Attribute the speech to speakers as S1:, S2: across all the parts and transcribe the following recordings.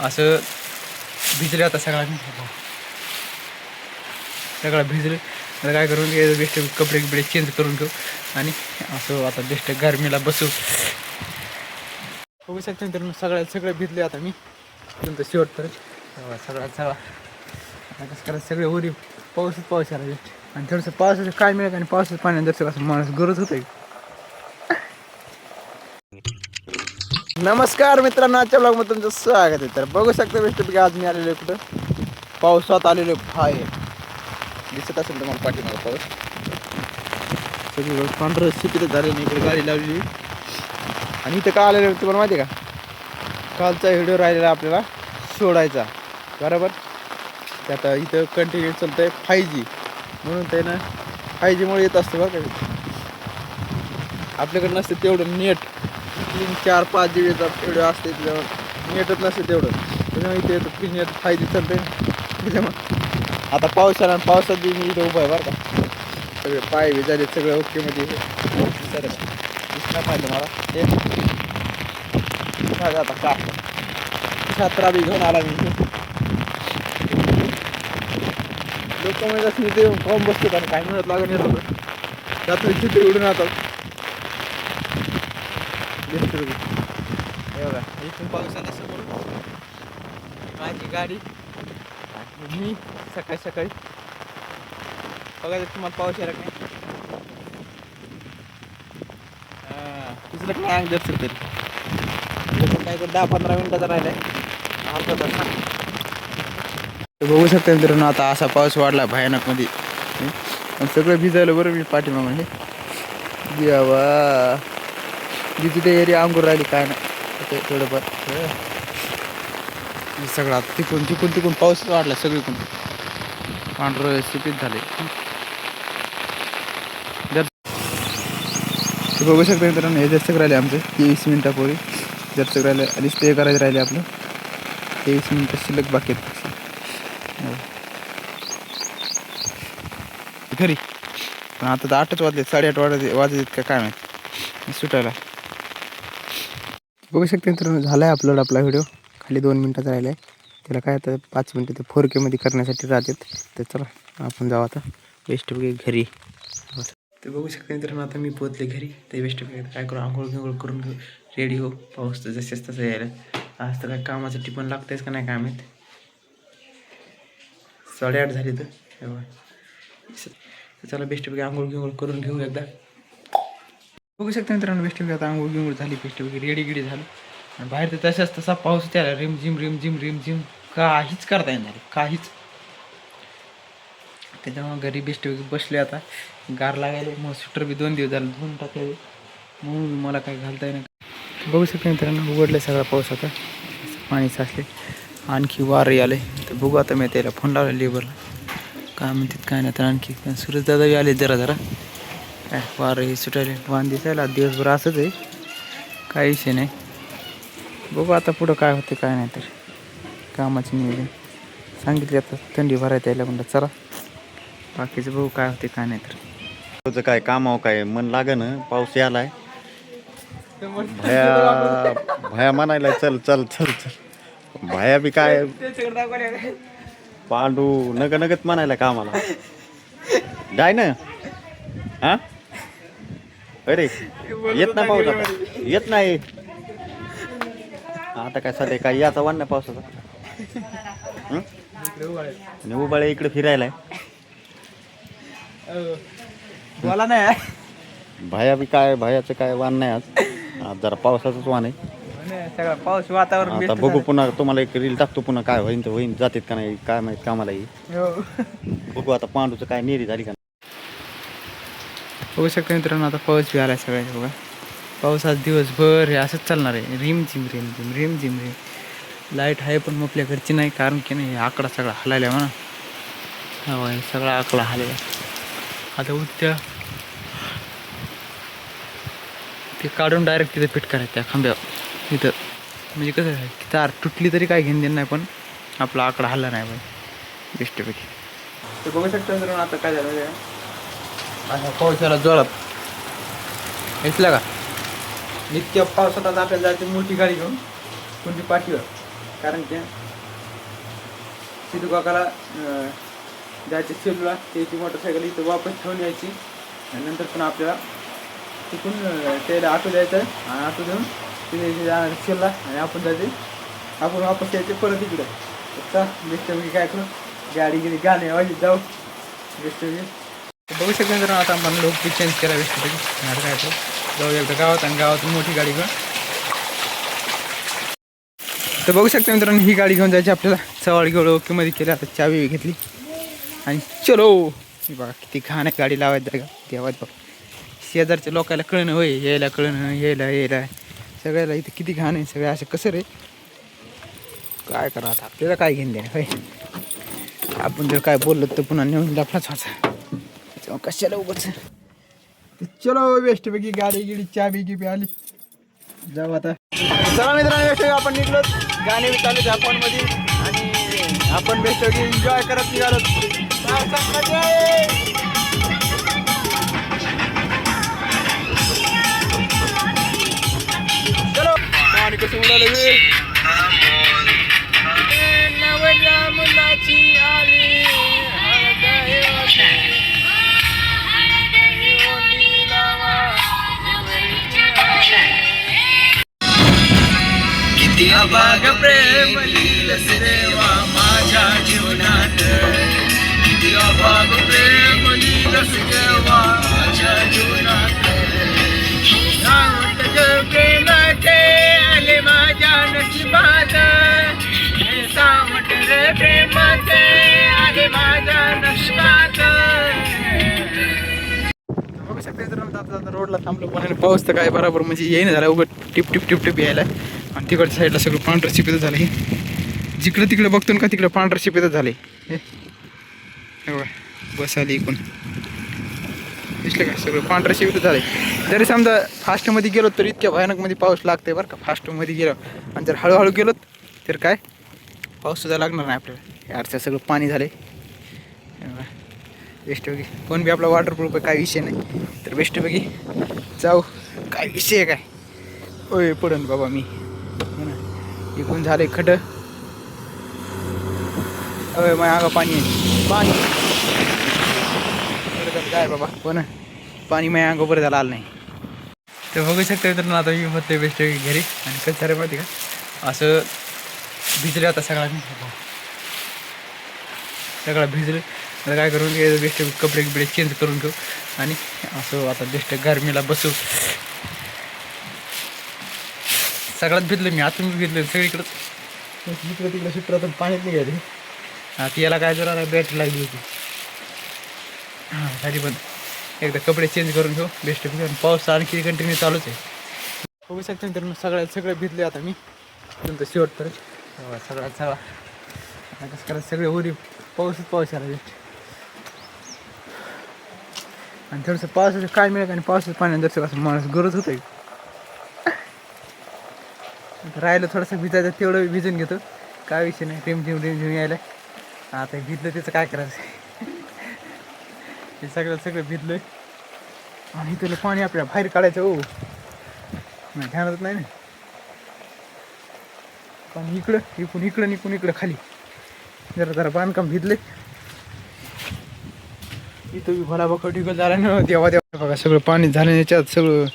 S1: असं भिजले आता सगळा भिजले. आता काय करून बेस्ट कपडे बिपडे चेंज करून घेऊ आणि असं आता बेस्ट गरमीला बसू. बघू शकता तर सगळे भिजले आता मी तुमचं शेवट तर सगळा आता कसं करायचं सगळे उरी पाऊस आला आणि थोडंसं पावसाचं काय मिळत आणि पावसाचं पाणी जर असं माणूस गरज होतं. नमस्कार मित्रांनो, आजच्या ब्लॉगमध्ये तुमचं स्वागत आहे. तर बघू शकता बेस्ट आज मी आलेलो कुठं पावसात आलेलो बाहेर दिसत असेल तुम्हाला पाठीमागं पाऊस सगळी पांढरं शिपित झाले आणि इकडे गाडी लावलेली. आणि इथं का आलेलं तुम्हाला माहिती आहे का, कालचा व्हिडिओ राहिलेला आपल्याला सोडायचा बरोबर. ते आता इथं कंटिन्यू चालतं आहे 5G म्हणून त्यानं 5Gमुळे येत असते बरं का. आपल्याकडे नसते तेवढं नेट 3, 4, 5 जीबीचा व्हिडिओ असते त्याच्यावर नेटच नसते तेवढं. त्याच्यामुळे इथे येतं 3 नेट 5G चालतं आहे. त्याच्यामुळे आता पाऊस आला आणि पावसात बी मी इथं उभा आहे बरं का. सगळे पाय बी झाले सगळं ओकेमध्ये सर दिसला पाहिजे मला ते आता का छत्रा बी घेऊन आला मी. लोक म्हणजे मी ते फॉर्म बसतो आणि काय म्हणत लागून येत होतं त्यातून चित्र उडून राहतात. बघा इथून पाऊस आला समोर माझी गाडी मी सकाळी बघा तुम्हाला पाऊस यायला काय तिसरं काय अंग जर तरी काय 10-15 मिनिटाचा राहिलाय अर्धा तास. बघू शकता मित्रांनो आता असा पाऊस वाढला भयानक मध्ये सगळं भिजायला बरं मी पाठीमाग म्हणजे देवा जिथे ते एरिया अंगूर राहिली काय नाही थोडंफार सगळं आता तिकून पाऊस वाढला सगळीकडून पांढरं सुपीत झाले. बघू शकता मित्रांनो हे दर्शक राहिले आमचे 23 मिनिटापूर्वी दर्शक राहिले आणि स्टे करायचं राहिले आपलं 23 मिनिटं शिल्लक बाकी आहेत घरी. पण आता तर 8च वाजले 8:30 वाजलेत का काय माहिती सुटायला. बघू शकता मित्रांनो झाला आहे अपलोड आपला व्हिडिओ खाली 2 मिनिटाचा राहिला आहे. त्याला काय आता 5 मिनिटं ते 4K मध्ये करण्यासाठी राहतात. तर चला आपण जाऊ आता बेस्टपैकी घरी. तर बघू शकता मित्रांनो आता मी पोहोचले घरी. ते बेस्टपैकी काय करू आंघोळ करून घेऊ रेडी हो. पाऊस तर जसेच तसं यायला आज तर काय कामाचं टिपण लागतंयच का नाही काय माहीत. 8:30 झाली तर चला बेस्टपैकी आंघोळ करून घेऊ एकदा. बघू शकता मित्रांनो बेस्टपैकी आता आंघोळ झाली बेस्टपैकी रेडी झालं आणि बाहेर तर तसा पाऊस त्याला रिमझिम काहीच करता येणार काहीच. त्याच्यामुळे घरी बेस्टपैकी बसले आता गार लागायला मग स्वेटर बी 2 दिवस झाले धुवून टाकले म्हणून मला काही घालता येणार. बघू शकता मित्रांनो उघडलं सगळा पाऊस आता पाणी साचले आणखी वारही आले. तर बघू आता मी त्याला फोन लावला लेबरला काय म्हणतात काय नाही. तर आणखी सूरज दादा बी आले जरा काय वारं हे सुटायले वाहन दिसायला दिवसभर असंच आहे काही विषय नाही. बघू आता पुढं काय होते काय नाही. तर कामाचे नियोजन सांगितले आता थंडी भरायला यायला म्हणलं चला बाकीचं बघू काय होते काय नाही. तर
S2: काय कामावं काय मन लागन पाऊस यालाय भया म्हणायला चल भया बी काय पांडू नगत म्हणायला कामाला जाय ना. हा अरे येत नाही पाऊस आता येत नाही आता काय सध्या काय याचा वाढ नाही पावसाचा. उबाळे इकडे फिरायलाय
S1: बोला नाही
S2: भाया बी काय भायाचं काय वाण नाही आज जरा पावसाचंच वाण आहे
S1: सगळं पाऊस वातावरण.
S2: आता बघू पुन्हा तुम्हाला एक रील टाकतो पुन्हा काय होईन तर होईन जातात का नाही काय माहित कामाला बघू आता पांडूचं काय नेरी झाली का.
S1: बघू शकता मित्रांनो आता पाऊस बी आलाय सगळ्या बघा. पाऊस आज दिवसभर हे असंच चालणार आहे रिमझिम लाईट आहे पण आपल्या घरची नाही कारण की नाही आकडा सगळा हलायला म्हणा हो सगळा आकडा हलायला. आता उद्या ते काढून डायरेक्ट तिथे फिट करायचं त्या खांब्यावर इथं म्हणजे कसं आहे की तार तुटली तरी काय घेऊन देणं नाही पण आपला आकडा हल्ला नाही पाहिजे बेस्टपैकी. ते बघू शकता मित्रांनो आता काय झालं असा पाऊस याला जोरात घेतला का इतक्या पावसात आपल्याला जायची मोठी गाडी घेऊन कोणती पाठीवर कारण की सिद्धू काकाला जायचे सेलूला त्याची मोटरसायकल इथं वापस ठेवून यायची आणि नंतर पण आपल्याला तिथून त्याला ऑटो द्यायचं आणि ऑटो देऊन तिथे जाणार सेलला आणि आपण जायचे आपण वापस यायचे परत इकडे आता बेस्ट मी काय करू गाडी गेली गाणे वाजी जाऊ बेस्ट बघू शकतो तर आता आपण लोक चेंज केला बेस्ट आता काय करू जाऊ एकदा गावात आणि गावातून मोठी गाडी घेऊन तर बघू शकता मित्रांनो ही गाडी घेऊन जायची आपल्याला सवारी घेऊन ओकेमध्ये केली आता चावी घेतली आणि चलो बघा किती घाण आहे गाडी लावायचं जागा देवात बघ शेजारच्या लोकांना कळणं होय यायला कळणं यायला सगळ्याला इथं किती घाण आहे सगळं असं कसं रे काय करा आता आपल्याला काय घेऊन द्या होय आपण जर काय बोललो तर पुन्हा नेऊन लफडाच व्हायचा तेव्हा कशाला उगाच चलो बेस्टपैकी गाडी गिडी चावी गिबी आली जाऊ आता चला मित्रांनो बेस्ट आपण निघलो गाणे बी चालू त्या फोनमध्ये आणि आपण बेस्टपैकी एन्जॉय करत निघालो चलो पाणी कसं उडालं नवऱ्या मुलाची आली किती अभाग प्रेम लिहिलंस देवा माझ्या जीवनात किती अभाग प्रेम लिहिलंस देवा माझ्या जीवनात सावट ग प्रेमाचे आले माझ्या नशिबात सावट रे प्रेमाचे आले माझ्या नशिबात बघू शकता तर रोडला थांबलो पण पाऊस तर काय बरोबर म्हणजे येईन झाला उघड टिप टिप टिप टिप यायला आणि तिकडच्या साईडला सगळं पांढरं शिपितच झालं हे जिकडं तिकडे बघतो का तिकडं पांढरं शिपितच झाले हे बघा बस आली इकडून दिसलं का सगळं पांढरं शिपितच झाले जरी समजा फास्टमध्ये गेलो तर इतक्या भयानकमध्ये पाऊस लागते बरं का फास्टमध्ये गेलो आणि जर हळूहळू गेलो तर काय पाऊससुद्धा लागणार नाही आपल्याला यारचं सगळं पाणी झाले बेस्टपैकी कोण बी आपला वॉटरप्रूफ आहे काय विषय नाही तर बेस्टपैकी जाऊ काय विषय आहे काय ओय पडन बाबा मी इकडून झाले खड्डं अय माझ्या अंगा पाणी आहे पाणी काय बाबा कोण पाणी माझ्या अंगा बरं झालं आलं नाही तर बघू शकता तर आता मी म्हणते बेस्ट घरी आणि कसं झालं माहिती का असं भिजले आता सगळा भिजले आता काय करून बेस्ट कपडे बिपडे चेंज करून घेऊ आणि असं आता बेस्ट गरमीला बसू सगळ्यात भिजलं मी आतून घेतलं सगळीकडं इकडं तिकडं सुटरातून पाणीच नाही घ्यायचे आता याला काय जरा बॅटरी लागली होती हां झाली पण एकदा कपडे चेंज करून घेऊ बेस्ट पाऊस आणखी कंटिन्यू चालूच आहे बघू शकता तर सगळं भिजले आता मी तुमचं शेवटपर्यंत सगळा कसं करायचं सगळे उरी पाऊस आला बेस्ट आणि थोडंसं पावसाचं काय मिळत आणि पावसाचं पाण्यात जसं असं माणूस गरज होतं राहिलं थोडंसं भिजायचं तेवढं भिजून घेतो काय विषय नाही रिमझिम यायला आता भिजलं त्याचं काय करायचं हे सगळं भिजलं आणि तुला पाणी आपल्याला बाहेर काढायचं हो नाही ध्यानात नाही ना पाणी इकडं खाली जरा बांधकाम भिजले इथं भला बघा ढिगल झाला ना देवा बघा सगळं पाणी झालं याच्यात सगळं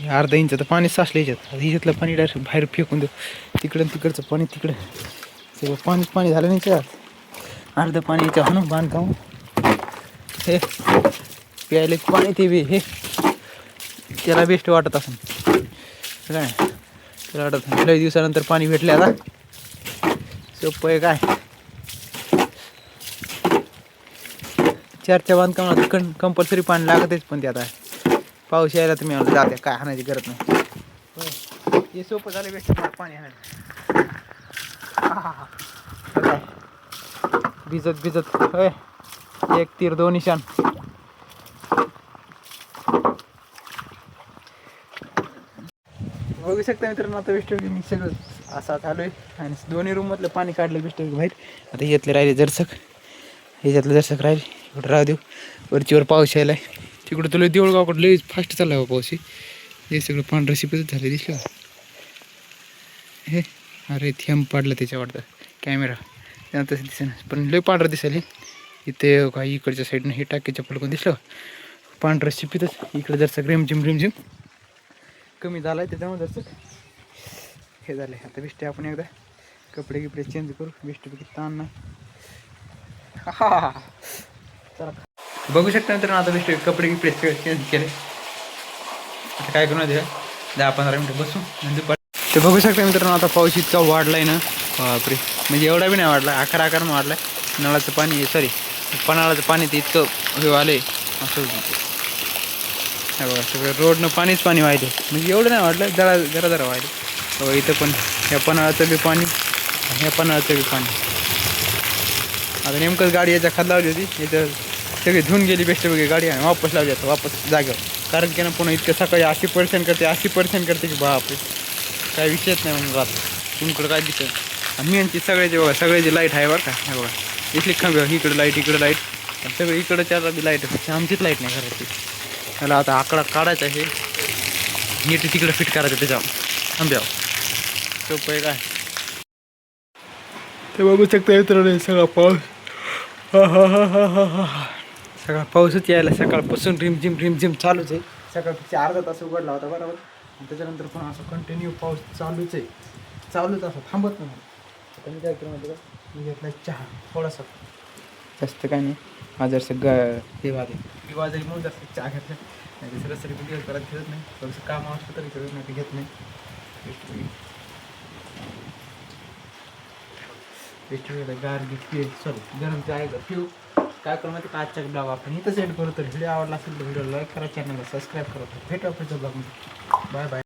S1: अर्धा इंच तर पाणी साचलं याच्यात ह्याच्यातलं पाणी डायरेक्ट बाहेर फेकून देऊ तिकडचं पाणी तिकडं सगळं पाणी झालं नाही याच्यात अर्धं पाणी याच्या म्हणून बांधकाम हे प्यायले पाणी ते बी हे त्याला बेस्ट वाटत असेल काय त्याला वाटत लई दिवसानंतर पाणी भेटले आता सोपं आहे काय चारच्या बांधकामाला कंपल्सरी पाणी लागतच पण ते आता पाऊस यायला तुम्ही जाते काय हाणायची गरज नाही हे सोपं झालं बेस्ट पाणी हाणायला भिजत होय एक तीर दोन निशाण बघू शकता मित्रांनो आता बेस्ट मी सगळं असा आलोय आणि दोन्ही रूममधलं पाणी काढलं बेस्ट बाहेर आता ह्यातले राहिले ह्याच्यातलं जरसक राहिले इकडं राहू देऊ वरचीवर पाऊस यायला तिकडं तुला देऊळगावकडं लई फास्ट चालला पाऊस हे सगळं पांढरं शिपच झालं दिसलं हे अरे थेंब पडलं त्याच्या वाटतं कॅमेरा त्यानं तसं दिसेल पण लय पांढरं दिसेल हे. इथे काही इकडच्या साईडनं हे टाकीच्या पडकून दिसलं पांढरं शिपीतच इकडे जरसं रिमझिम कमी झालं आहे त्याच्यामुळे जरसं हे झालं आहे. आता बिष्टे आपण एकदा कपडे गिपडे चेंज करू बिष्टपैकी ताण नाही. चला बघू शकता मित्रांनो आता बिष्ट कपडे गिपडे सगळे चेंज केले. आता काय करू दे 10-15 मिनटं बसू नंतर ते बघू शकता मित्रांनो आता पाऊस इतका वाढला आहे ना बापरे म्हणजे एवढा बी नाही वाढला 11 वाढला आहे. नळाचं पाणी सॉरी पन्हाळाचं पाणी ते इतकं हे आलं आहे असं हे बघा सगळं रोडनं पाणीच पाणी वाहिले म्हणजे एवढं नाही वाढलं जरा वाहिले. बघा इथं पण ह्या पन्हाळाचं बी पाणी ह्या पन्हाळाचं बी पाणी. आता नेमकंच गाडी याच्या खात लावली होती इथं सगळी धुवून गेली बेस्ट वगैरे गाडी आणि वापस लावली आता वापस जागेवर कारण की ना पुन्हा इतकं सकाळी 80% करते की बापरे काय विषयच नाही म्हणून रात तुमकडं काय दिसत आणि मी यांची सगळ्याचे बघा सगळ्याची लाईट आहे बरं का हे बघा इथली खांबे इकडं लाईट सगळं इकडं बी लाईट आमचीच लाईट नाही घराची. त्याला आता आकडा काढायचा आहे नीट तिकडं फिट करायचं त्याच्यावर आंब्यावर सोपं आहे काय ते बघू शकता मित्रांनो सगळा पाऊस सगळा पाऊसच यायला सकाळपासून रिमझिम चालूच आहे. सकाळपेक्षा अर्धा तास उघडला होता बरोबर आणि त्याच्यानंतर पण असं कंटिन्यू पाऊस चालूच असं थांबत नाही. आता मी काय केलं माहिती का मी घेतला चहा थोडासा जास्त काय नाही माझं सगळं हे वाजले म्हणून जास्त चहा घेतला नाही दुसरं सरी कुठे करत घेत नाही थोडंसं काम असतं तरी करत नाही ते घेत नाही. गार पिऊ सॉरी गरम चहा पिऊ काय करू माहिती का आजच्या ब्लॉग आपण इथं सेंड करू तर व्हिडिओ आवडला असेल तर व्हिडिओ लाईक करा चॅनलला सबस्क्राईब करा भेटू आपल्या ब्लॉगमध्ये बाय.